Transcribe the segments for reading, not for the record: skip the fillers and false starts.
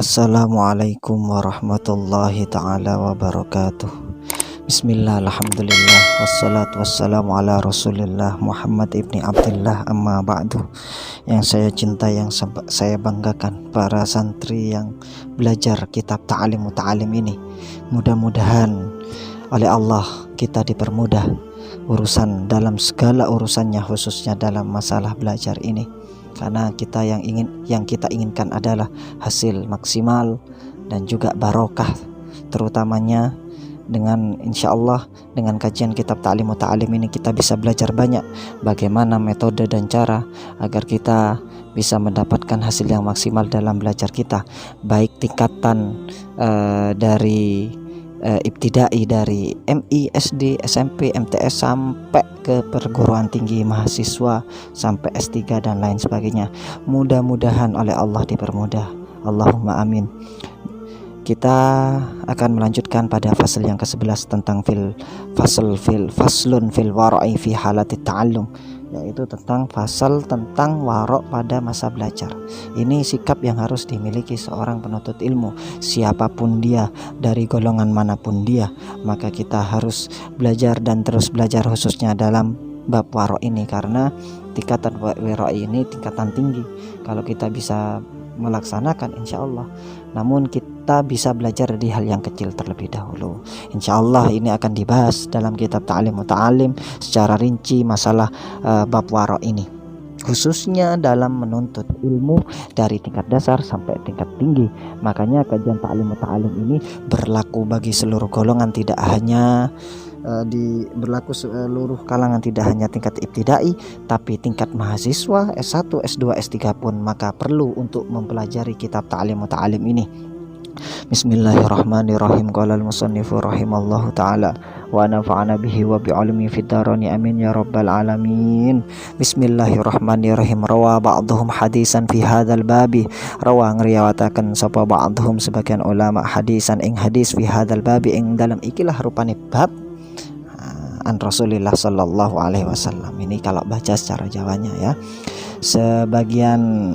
Assalamualaikum warahmatullahi ta'ala wabarakatuh. Bismillah, alhamdulillah, wassalatu wassalamu ala rasulillah Muhammad ibni Abdullah, amma ba'du. Yang saya cintai, yang saya banggakan, para santri yang belajar kitab ta'alim muta'alim ini, mudah-mudahan oleh Allah kita dipermudah urusan dalam segala urusannya, khususnya dalam masalah belajar ini. Karena yang kita inginkan adalah hasil maksimal dan juga barokah, terutamanya dengan insya Allah dengan kajian kitab ta'lim muta'alim ini kita bisa belajar banyak bagaimana metode dan cara agar kita bisa mendapatkan hasil yang maksimal dalam belajar kita, baik tingkatan dari ibtidai, dari MI, SD, SMP, MTS sampai ke perguruan tinggi mahasiswa sampai S3 dan lain sebagainya. Mudah-mudahan oleh Allah dipermudah. Allahumma amin. Kita akan melanjutkan pada fasal yang ke-11 tentang faslun fil wara'i fi halati ta'allum, yaitu tentang fasal tentang warok pada masa belajar. Ini sikap yang harus dimiliki seorang penuntut ilmu, siapapun dia, dari golongan manapun dia, maka kita harus belajar dan terus belajar, khususnya dalam bab warok ini, karena tingkatan warok ini tingkatan tinggi. Kalau kita bisa melaksanakan insya Allah, namun kita bisa belajar dari hal yang kecil terlebih dahulu. Insya Allah ini akan dibahas dalam kitab ta'lim muta'alim secara rinci masalah bab warok ini, khususnya dalam menuntut ilmu dari tingkat dasar sampai tingkat tinggi. Makanya kajian ta'lim muta'alim ini berlaku bagi seluruh golongan, tidak hanya berlaku seluruh kalangan, tidak hanya tingkat ibtidai, tapi tingkat mahasiswa S1, S2, S3 pun maka perlu untuk mempelajari kitab ta'lim muta'alim ini. Bismillahirrahmanirrahim. Qala al-musannifu rahimallahu ta'ala wa nafa'ana bihi wa bi'ilmi fid darani amin ya rabbal alamin. Bismillahirrahmanirrahim. Rawa ba'dhum hadisan fi hadzal babi. Rawa ngriwayataken sapa ba'dhum sebagian ulama hadisan ing hadis fi hadzal babi ing dalam ikilah rupane bab an Rasulillah sallallahu alaihi wasallam. Ini kalau baca secara Jawanya ya. Sebagian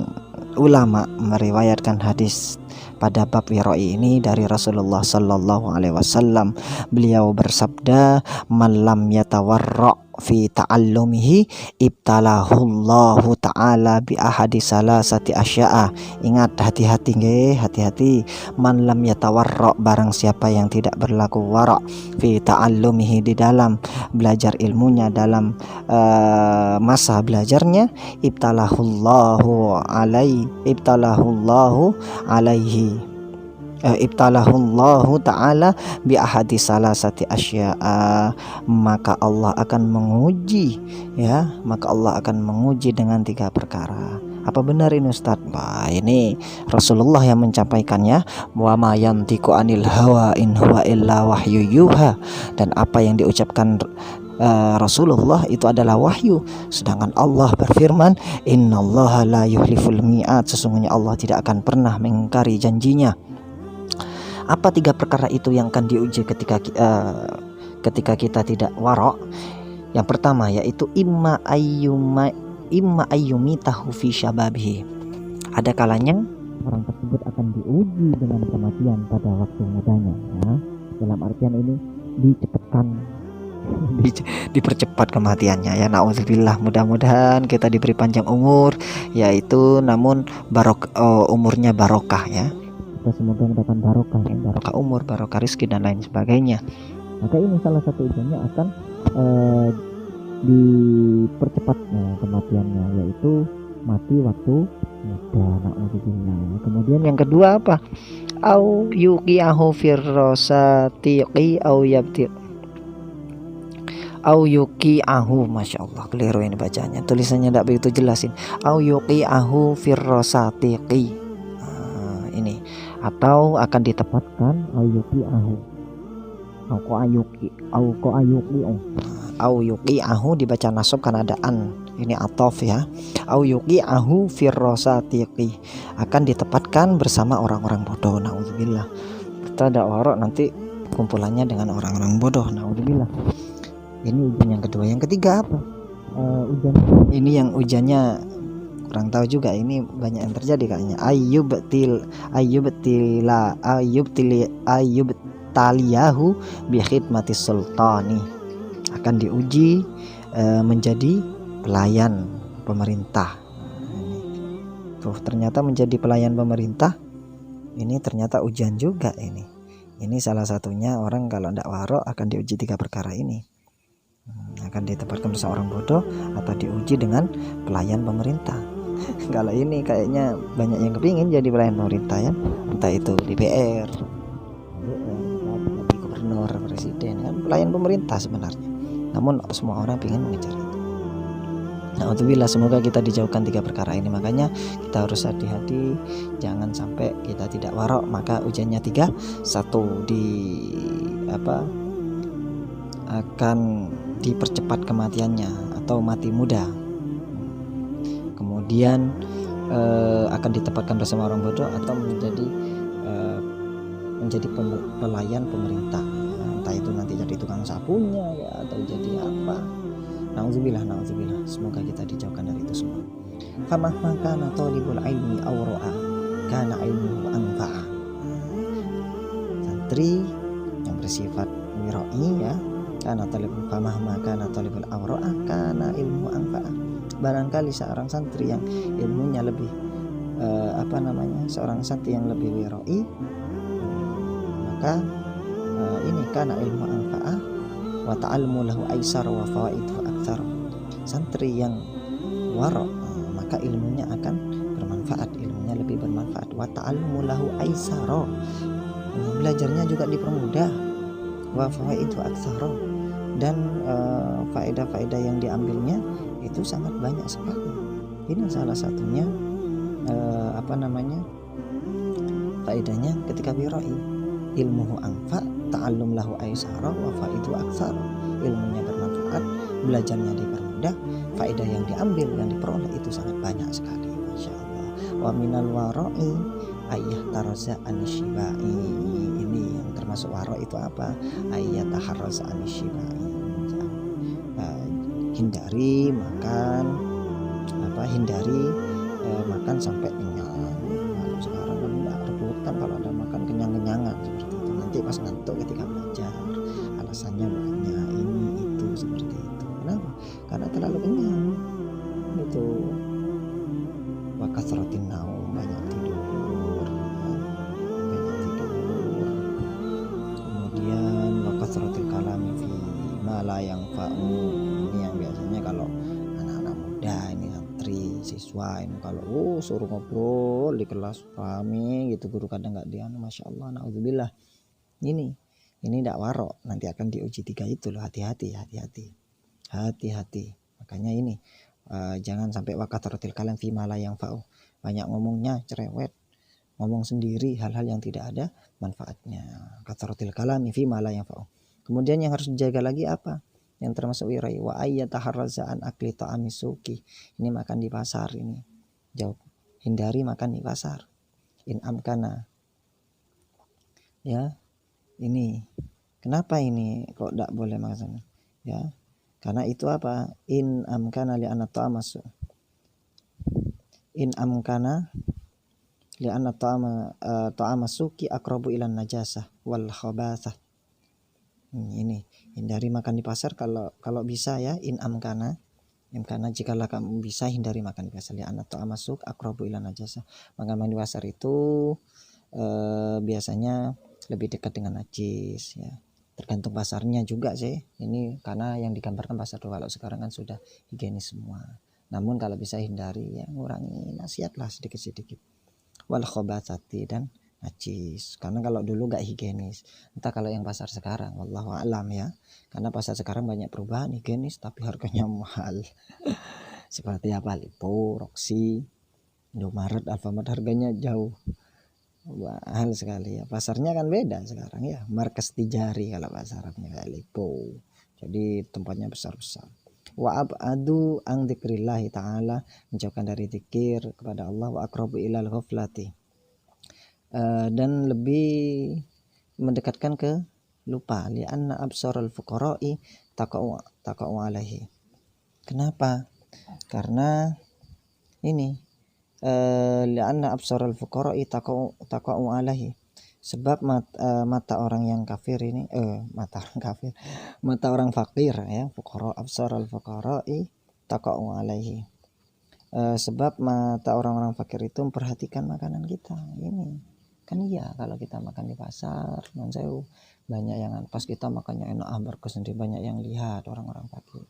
ulama meriwayatkan hadis pada bab wiroi ini dari Rasulullah sallallahu alaihi wasallam. Beliau bersabda, "Man lam yatawarra' fi ta'allumihi ibtalahullahu ta'ala bi ahadi salasati asya'a." Ingat, hati-hati nggih, hati-hati. Man lam yatawarra', barang siapa yang tidak berlaku wara' fi ta'allumihi, di dalam belajar ilmunya, dalam masa belajarnya, ibtalahullahu ta'ala bi ahadi salasati asya'a, maka Allah akan menguji dengan 3 perkara. Apa benar ini Ustaz? Wah, ini Rasulullah yang mencampaikannya. Wa ma yantiqu anil hawa in huwa illa wahyu yuha, dan apa yang diucapkan Rasulullah itu adalah wahyu, sedangkan Allah berfirman, innallaha la yuhliful mi'ad, sesungguhnya Allah tidak akan pernah mengingkari janjinya. Apa 3 perkara itu yang akan diuji ketika kita tidak warok? Yang pertama yaitu imma ayyumitahu fi syababihi. Ada kalanya orang tersebut akan diuji dengan kematian pada waktu mudanya, ya. Dalam artian ini dipercepat kematiannya, ya. Nauzubillah, mudah-mudahan kita diberi panjang umur, yaitu namun umurnya barokah, ya. Kita semoga mendapatkan barokah umur, barokah rezeki dan lain sebagainya. Maka ini salah satu ujiannya akan dipercepatnya kematiannya, yaitu mati waktu muda. Nauzubillah. Kemudian yang kedua apa? Au yuqi'ahu firrosatiqi au yabti au yuqi'ahu, Masya Allah, keliru ini bacanya, tulisannya tidak begitu jelasin. Au yuqi'ahu firrosatiqi, ini, atau akan ditempatkan au yuqi'ahu, au yuqi'ahu dibaca nasab karena ada an, ini atof, ya. Au yuqi'ahu firrosatiqi, akan ditempatkan bersama orang-orang bodoh. Nauzubillah. Kita ada warok nanti kumpulannya dengan orang-orang bodoh. Nauzubillah. Ini ujian yang kedua. Yang ketiga apa? Ujian ini yang ujiannya kurang tahu juga, ini banyak yang terjadi kayaknya. Ayub taliyahu bi khidmati sultani, akan diuji menjadi pelayan pemerintah. Tuh ternyata menjadi pelayan pemerintah ini ternyata ujian juga ini. Ini salah satunya orang kalau tidak warok akan diuji 3 perkara ini. Akan ditempatkan bersama orang bodoh atau diuji dengan pelayan pemerintah. Kalau ini kayaknya banyak yang kepingin jadi pelayan pemerintah ya, entah itu DPR, gubernur, presiden, kan pelayan pemerintah sebenarnya. Namun semua orang ingin mengejar itu. Alhamdulillah, semoga kita dijauhkan 3 perkara ini. Makanya kita harus hati-hati, jangan sampai kita tidak warok. Maka ujiannya 3, 1 akan dipercepat kematiannya atau mati muda. Kemudian akan ditempatkan bersama orang bodoh atau menjadi pelayan pemerintah. Entah itu nanti jadi tukang sapunya ya, atau jadi apa. Nauzubillah. Semoga kita dijauhkan dari itu semua. Famahma kana talibul ilmi aw ra'a kana ilmuhu anfa'a. Santri yang bersifat wirai ya, famahma kana talibul awra'a kana ilmuhu anfa'a. Barangkali seorang santri yang ilmunya lebih seorang santri yang lebih wirai, maka ini kana ilmu anfa'a wa ta'almu lahu aisar wa fawaidu aktsar. Santri yang warok maka ilmunya akan bermanfaat, ilmunya lebih bermanfaat. Wa ta'almu lahu aisar, belajarnya juga dipermudah. Wa fawaidu aktsar, dan faedah-faedah yang diambilnya itu sangat banyak sekali. Ini salah satunya faedahnya ketika wirai. Ilmuhu anfa, ta'allum lahu aisara wa faidu aktsar. Ilmunya bermanfaat, belajarnya dipermudah, faedah yang diambil, yang diperoleh itu sangat banyak sekali. Masya Allah. Wa minal warai ayah taraza anishibai. Ini yang termasuk waro itu apa? Ayah taharraza anishibai. Hindari makan sampai kenyang. Kalau sekarang kan tidak rebutan kalau ada makan kenyang-kenyangan seperti itu. Nanti pas ngantuk ketika belajar, alasannya banyak, ini itu seperti itu. Kenapa? Karena terlalu kenyang. Itu wa kasratin naum, banyak tidur. Kemudian wa kasratil kalami fi ma la yanfa'u. Ini yang biasanya kalau anak-anak muda ini, santri, siswa ini, kalau suruh ngobrol di kelas rame gitu, guru kadang nggak Masya Allah, naudzubillah. Ini tidak warok, nanti akan diuji 3 itu loh. Hati-hati. Makanya ini jangan sampai wakathratil kalam fi ma la yanfa'u. Banyak ngomongnya cerewet, ngomong sendiri hal-hal yang tidak ada manfaatnya. Kathratil kalam fi ma la yanfa'u. Kemudian yang harus dijaga lagi apa? Yang termasuk wirai, wa ayyataharraza an akli ta'ami suki. Ini makan di pasar ini. Jauh. Hindari makan di pasar. In amkana. Ya. Ini. Kenapa ini kok tidak boleh makan? Ya. Karena itu apa? In amkana li anna ta'amasu. In amkana li anna ta'amasuki aqrabu ilan najasah wal khabathah. Ini hindari makan di pasar kalau bisa ya. In amkana jikalau kamu bisa hindari makan di pasar. Li anna ta'amasuk aqrabu ilan najasah. Makan di pasar itu biasanya lebih dekat dengan najis ya. Tergantung pasarnya juga sih. Ini karena yang digambarkan pasar tuh, kalau sekarang kan sudah higienis semua. Namun kalau bisa hindari ya, ngurangi, nasihatlah sedikit-sedikit. Wal khobatsati, dan najis. Karena kalau dulu gak higienis. Entah kalau yang pasar sekarang, wallahu a'lam ya. Karena pasar sekarang banyak perubahan, higienis tapi harganya mahal. Seperti apa? Lipo, Roxy, Indomaret, Alfamart, harganya jauh mahal sekali ya. Pasarnya kan beda sekarang ya. Markas Tijari kalau pasarnya kayak Lipo. Jadi tempatnya besar-besar. Wa abadu an dzikrillahi ta'ala, menjauhkan dari zikir kepada Allah. Wa aqrabu ilal ghaflati, dan lebih mendekatkan ke lupa. Li anna absarul fuqara'i taqa'u alaihi. Kenapa? Karena ini li'anna absaral fuqara'i taqa'u alaihi, sebab mata orang yang kafir ini mata orang kafir, mata orang fakir ya, fuqara, absaral fuqara'i taqa'u alaihi, sebab mata orang-orang fakir itu memperhatikan makanan kita. Ini kan iya, kalau kita makan di pasar non sewu banyak yang pas kita makannya enak berkes sendiri, banyak yang lihat orang-orang fakir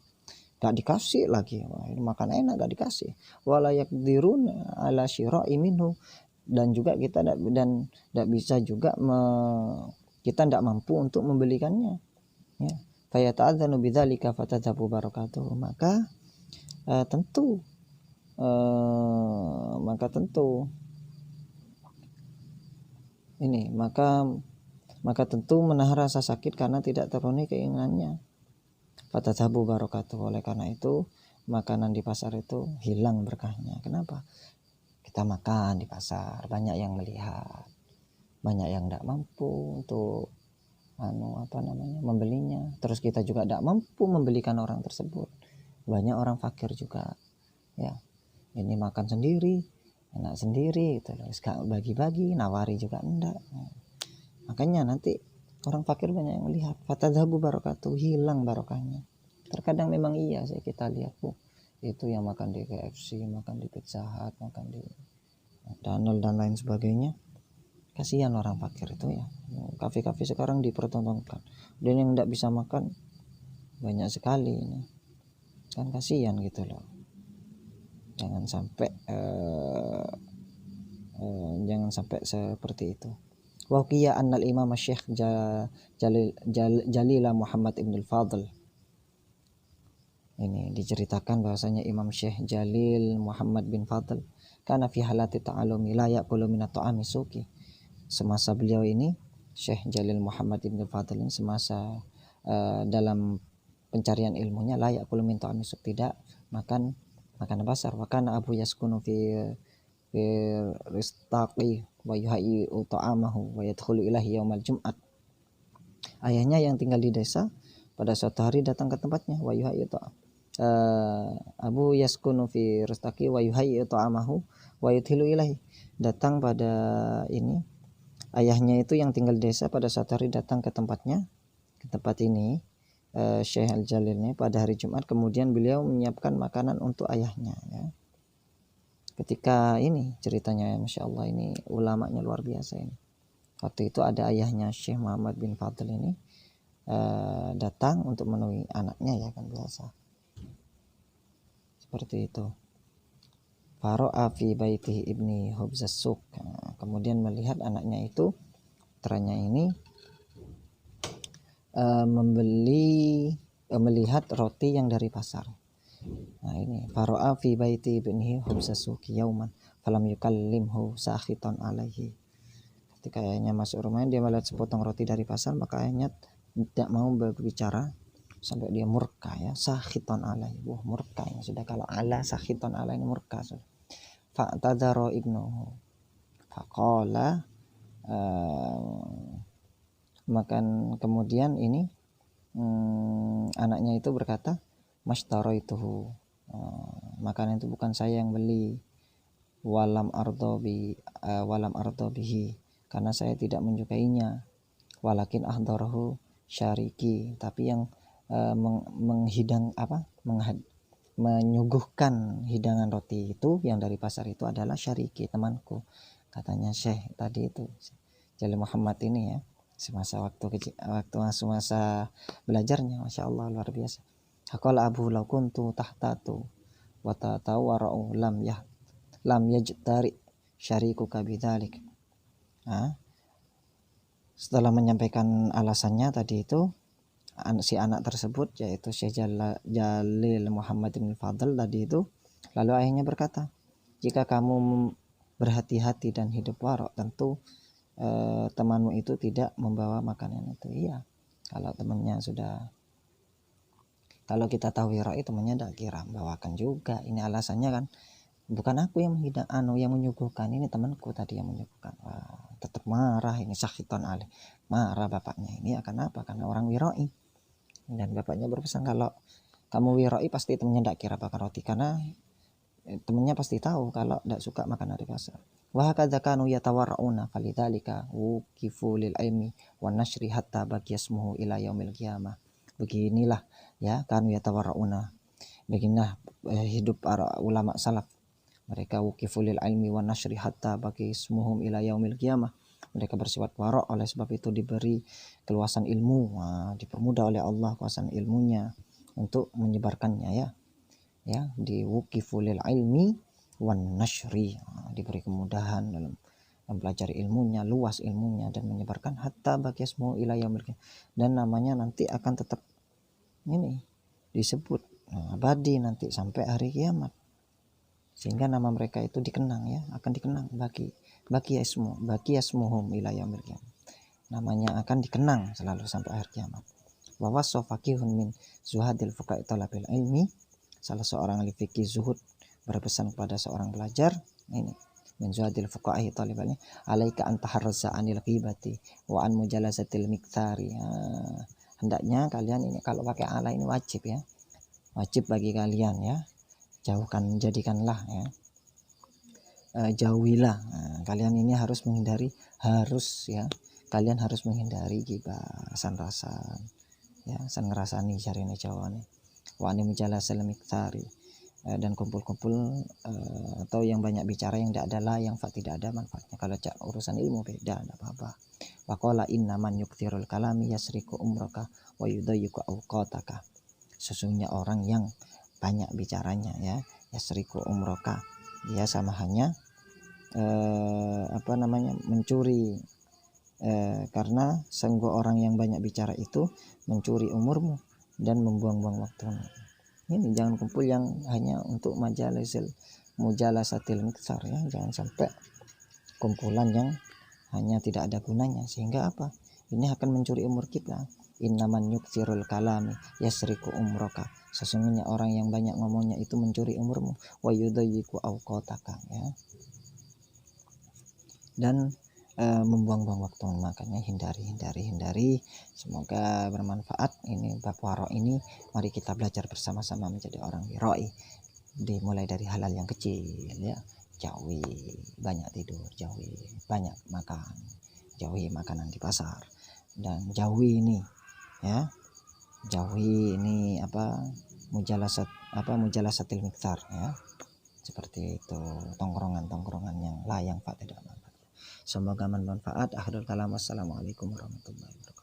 gak dikasih lagi. Wah, ini makan enak gak dikasih, wala yaqdirun ala syira'i minhu, dan juga kita tidak bisa juga kita tidak mampu untuk membelikannya ya. Fayata'adzanu bidzalika fatadhabu barakatuh, maka tentu ini maka tentu menahan rasa sakit karena tidak terpenuhi keinginannya. Fatadhabu barakatuh, oleh karena itu makanan di pasar itu hilang berkahnya. Kenapa? Kita makan di pasar, banyak yang melihat, banyak yang tidak mampu untuk membelinya, terus kita juga tidak mampu membelikan orang tersebut. Banyak orang fakir juga ya, ini makan sendiri, enak sendiri gitu loh, bagi-bagi, nawari juga enggak. Makanya nanti orang fakir banyak yang melihat, fatadhabu barakatuh, hilang barokahnya. Terkadang memang iya sih kita lihat itu yang makan di KFC, makan di Pizza Hut, makan di McDonald dan lain sebagainya. Kasihan orang fakir itu ya. Kafe-kafe sekarang dipertontonkan, dan yang tidak bisa makan banyak sekali ini. Kan kasihan gitu loh. Jangan sampai seperti itu. Wa qiya annal imam Syekh Jalila Muhammad Ibn Fadl, ini diceritakan bahwasanya Imam Syekh Jalil Muhammad bin Fadl karena fi halati ta'alumi la yaqulu min at-ta'ami suki, semasa beliau ini Syekh Jalil Muhammad bin Fadl ini semasa dalam pencarian ilmunya la yaqulu min ta'ami suki, tidak makan makanan pasar. Wa kana Abu yaskunu fi ristaqi wa yuhayyi ta'amahu wa yadkhulu ilahi yaumal jum'at, ayahnya yang tinggal di desa pada suatu hari datang ke tempatnya, wa yuhayyi Abu yaskunu fi ristaqi wa yuhayyi ta'amahu wa yadkhulu ilahi, datang pada ini ayahnya itu yang tinggal di desa pada suatu hari datang ke tempatnya, ke tempat ini Syekh Al-Jalil ini pada hari Jumat, kemudian beliau menyiapkan makanan untuk ayahnya ya. Ketika ini ceritanya, Masya Allah, ini ulamanya luar biasa ini. Waktu itu ada ayahnya Syekh Muhammad bin Fadl ini datang untuk menemui anaknya ya, kan biasa seperti itu. Faro'a fi baitihi ibni hubzas suq, kemudian melihat anaknya itu putranya ini melihat roti yang dari pasar. Nah ini faro'a fi baiti ibni hubzas suq yauman falam yukallimhu sakhitan alaihi, ketika ayahnya masuk rumahnya dia melihat sepotong roti dari pasar, maka ayahnya tidak mau berbicara sampai dia murka ya, sakhitan alaihi. Wah, murka ini sudah, kalau ala sakhitan alaihi ini murka sudah. Fa'tadhara ibnuhu faqala, makan kemudian ini anaknya itu berkata, mashtaraituhu, makanan itu bukan saya yang beli, walam ardo bihi, karena saya tidak menyukainya, walakin ahdarahu syariki, tapi yang menyuguhkan hidangan roti itu yang dari pasar itu adalah syariki, temanku, katanya Syekh tadi itu Jalil Muhammad ini ya, semasa masa belajarnya. Masya Allah, luar biasa. Haqala Abu law kuntu tahtatu wa tatawwara'u lam yajtari syarikuka bidzalik. Setelah menyampaikan alasannya tadi itu, si anak tersebut yaitu Syekh Jalil Muhammad bin Fadl tadi itu, lalu ayahnya berkata, jika kamu berhati-hati dan hidup warok, tentu temanmu itu tidak membawa makanan itu. Iya, kalau temannya sudah, kalau kita tahu wira itu temannya tidak kira bawakan juga. Ini alasannya kan, bukan aku yang yang menyuguhkan, ini temanku tadi yang menyuguhkan. Wah, tetap marah ini, sakhitan alih, marah bapaknya ini. Akan apa? Karena orang wiroi. Dan bapaknya berpesan, kalau kamu wiroi pasti temannya tidak kira bakar roti, karena temennya pasti tahu kalau tidak suka makan hari pasar. Wa hakadza kanu yatawarrauna falidzalika wuqifu lil ilmi wan nashri hatta baqiyasmuhu ila yaumil qiyamah. Beginilah ya kanu yatawarrauna. Beginilah hidup para ulama salaf. Mereka wuqifu lil ilmi wan nashri hatta baqiyasmuhum ila yaumil qiyamah. Mereka bersifat warok, oleh sebab itu diberi keluasan ilmu, dipermudah oleh Allah kuasaan ilmunya untuk menyebarkannya ya di wuqifu lil ilmi wan nashri, diberi kemudahan dalam mempelajari ilmunya, luas ilmunya dan menyebarkan hatta baqiyasmu ila yaumil qiyamah, dan namanya nanti akan tetap ini disebut abadi nanti sampai hari kiamat, sehingga nama mereka itu dikenang ya, akan dikenang baqiyasmuhum ila yaumil qiyamah, namanya akan dikenang selalu sampai akhir kiamat. Wa wasa faqihun min zuhadil fuqaha talabil ilmi, salah seorang ahli fikih zuhud berpesan kepada seorang pelajar ini, min zuhadil fuqaha talabil ilmi, alaika an taharraza anil ghibati wa an mujalasatil miktsari. Hendaknya kalian ini kalau pakai ala ini wajib ya, wajib bagi kalian ya, jadikanlah ya, jauhilah. Kalian ini harus menghindari, kalian harus menghindari ghibah, rasan ya, san ngerasani carine Jawa nih. Wa ani mujalasil miktari, dan kumpul-kumpul atau yang banyak bicara yang tidak ada lah, yang tidak ada manfaatnya. Kalau urusan ilmu beda, tidak apa-apa. Wa qala inna man yukthirul kalami yasriku umraka wa yudayyiqu awqataka. Sesungguhnya orang yang banyak bicaranya ya, yasriku umraka, ya sama hanya mencuri, karena sungguh orang yang banyak bicara itu mencuri umurmu dan membuang-buang waktumu. Ini jangan kumpul yang hanya untuk mujalasatil miktsar ya, jangan sampai kumpulan yang hanya tidak ada gunanya, sehingga apa? Ini akan mencuri umur kita. Innaman yukthirul kalami yasriku umroka, sesungguhnya orang yang banyak ngomongnya itu mencuri umurmu, wa yudayyiqu awqataka ya, dan membuang-buang waktu. Makanya hindari. Semoga bermanfaat ini bab warok ini. Mari kita belajar bersama-sama menjadi orang wiroi, dimulai dari halal yang kecil ya, jauhi banyak tidur, jauhi banyak makan, jauhi makanan di pasar, dan jauhi ini mujalasatil miktsar ya, seperti itu, tongkrongan yang layang pak tidak manfaat. Semoga bermanfaat. Akhirul kalam, wassalamualaikum warahmatullahi wabarakatuh.